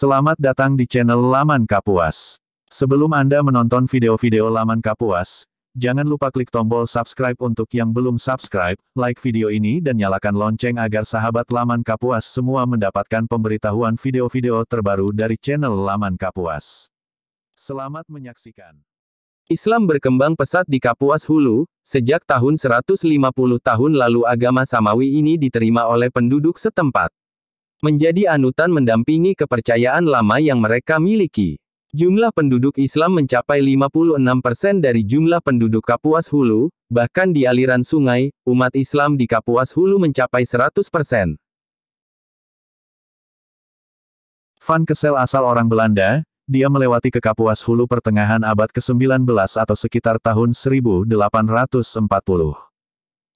Selamat datang di channel Laman Kapuas. Sebelum Anda menonton video-video Laman Kapuas, jangan lupa klik tombol subscribe untuk yang belum subscribe, like video ini dan nyalakan lonceng agar sahabat Laman Kapuas semua mendapatkan pemberitahuan video-video terbaru dari channel Laman Kapuas. Selamat menyaksikan. Islam berkembang pesat di Kapuas Hulu. Sejak tahun 150 tahun lalu agama Samawi ini diterima oleh penduduk setempat. Menjadi anutan mendampingi kepercayaan lama yang mereka miliki. Jumlah penduduk Islam mencapai 56% dari jumlah penduduk Kapuas Hulu, bahkan di aliran sungai, umat Islam di Kapuas Hulu mencapai 100%. Van Kessel asal orang Belanda, dia melewati ke Kapuas Hulu pertengahan abad ke-19 atau sekitar tahun 1840.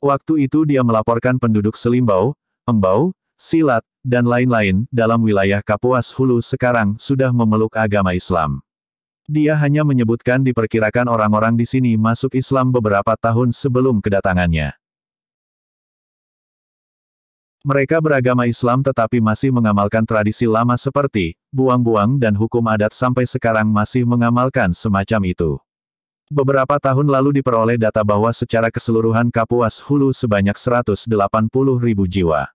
Waktu itu dia melaporkan penduduk Selimbau, Embau, Silat, dan lain-lain, dalam wilayah Kapuas Hulu sekarang, sudah memeluk agama Islam. Dia hanya menyebutkan diperkirakan orang-orang di sini masuk Islam beberapa tahun sebelum kedatangannya. Mereka beragama Islam tetapi masih mengamalkan tradisi lama seperti, buang-buang dan hukum adat sampai sekarang masih mengamalkan semacam itu. Beberapa tahun lalu diperoleh data bahwa secara keseluruhan Kapuas Hulu sebanyak 180.000 jiwa.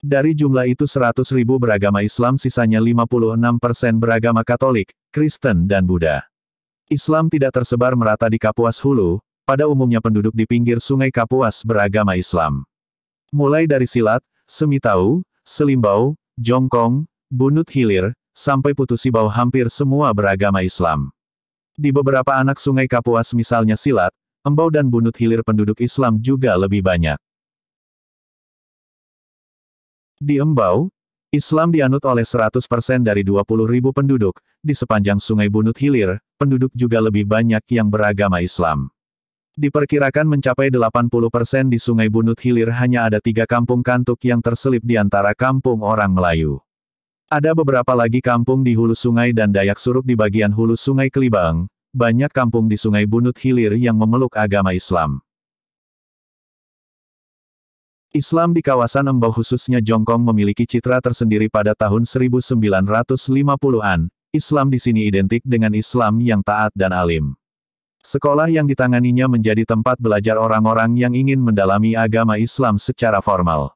Dari jumlah itu 100.000 beragama Islam, sisanya 56% beragama Katolik, Kristen dan Buddha. Islam tidak tersebar merata di Kapuas Hulu, pada umumnya penduduk di pinggir sungai Kapuas beragama Islam. Mulai dari Silat, Semitau, Selimbau, Jongkong, Bunut Hilir, sampai Putusibau hampir semua beragama Islam. Di beberapa anak sungai Kapuas misalnya Silat, Embau dan Bunut Hilir penduduk Islam juga lebih banyak. Di Embau, Islam dianut oleh 100% dari 20.000 penduduk, di sepanjang sungai Bunut Hilir, penduduk juga lebih banyak yang beragama Islam. Diperkirakan mencapai 80% di sungai Bunut Hilir hanya ada 3 kampung kantuk yang terselip di antara kampung orang Melayu. Ada beberapa lagi kampung di hulu sungai dan Dayak Suruk di bagian hulu sungai Kelibaeng, banyak kampung di sungai Bunut Hilir yang memeluk agama Islam. Islam di kawasan Embau khususnya Jongkong memiliki citra tersendiri pada tahun 1950-an, Islam di sini identik dengan Islam yang taat dan alim. Sekolah yang ditanganinya menjadi tempat belajar orang-orang yang ingin mendalami agama Islam secara formal.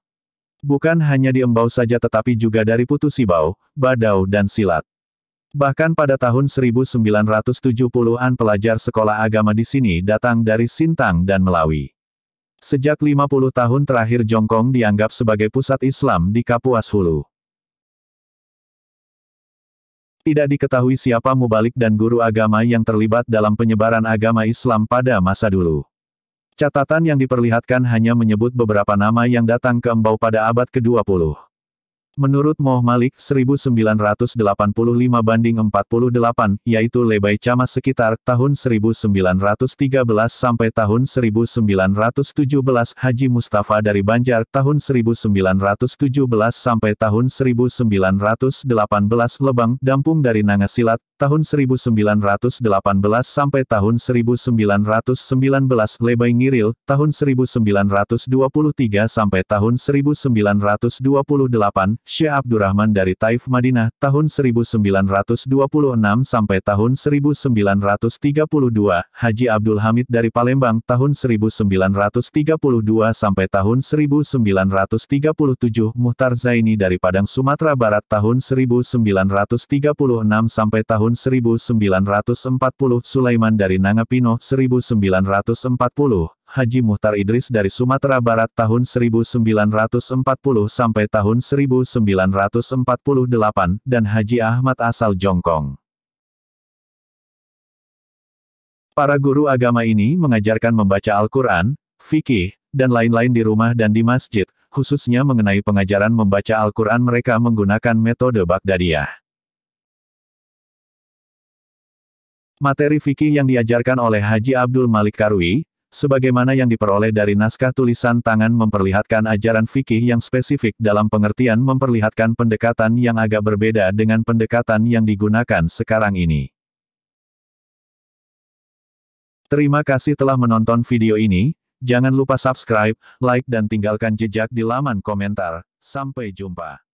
Bukan hanya di Embau saja tetapi juga dari Putusibau, Badau dan Silat. Bahkan pada tahun 1970-an pelajar sekolah agama di sini datang dari Sintang dan Melawi. Sejak 50 tahun terakhir Jongkong dianggap sebagai pusat Islam di Kapuas Hulu. Tidak diketahui siapa mubalik dan guru agama yang terlibat dalam penyebaran agama Islam pada masa dulu. Catatan yang diperlihatkan hanya menyebut beberapa nama yang datang ke Embau pada abad ke-20. Menurut Moh Malik 1985 banding 48, yaitu Lebay Camas sekitar tahun 1913 sampai tahun 1917, Haji Mustafa dari Banjar tahun 1917 sampai tahun 1918, Lebang Dampung dari Nangasilat tahun 1918 sampai tahun 1919, Lebay Ngiril tahun 1923 sampai tahun 1928, Syekh Abdurrahman dari Taif Madinah, tahun 1926 sampai tahun 1932, Haji Abdul Hamid dari Palembang, tahun 1932 sampai tahun 1937, Muhtar Zaini dari Padang Sumatera Barat, tahun 1936 sampai tahun 1940, Sulaiman dari Nangapino, 1940, Haji Muhtar Idris dari Sumatera Barat tahun 1940 sampai tahun 1948, dan Haji Ahmad asal Jongkong. Para guru agama ini mengajarkan membaca Al-Quran, fikih, dan lain-lain di rumah dan di masjid, khususnya mengenai pengajaran membaca Al-Quran mereka menggunakan metode Baghdadiyah. Materi fikih yang diajarkan oleh Haji Abdul Malik Karwi, sebagaimana yang diperoleh dari naskah tulisan tangan memperlihatkan ajaran fikih yang spesifik dalam pengertian memperlihatkan pendekatan yang agak berbeda dengan pendekatan yang digunakan sekarang ini. Terima kasih telah menonton video ini, jangan lupa subscribe, like dan tinggalkan jejak di laman komentar. Sampai jumpa.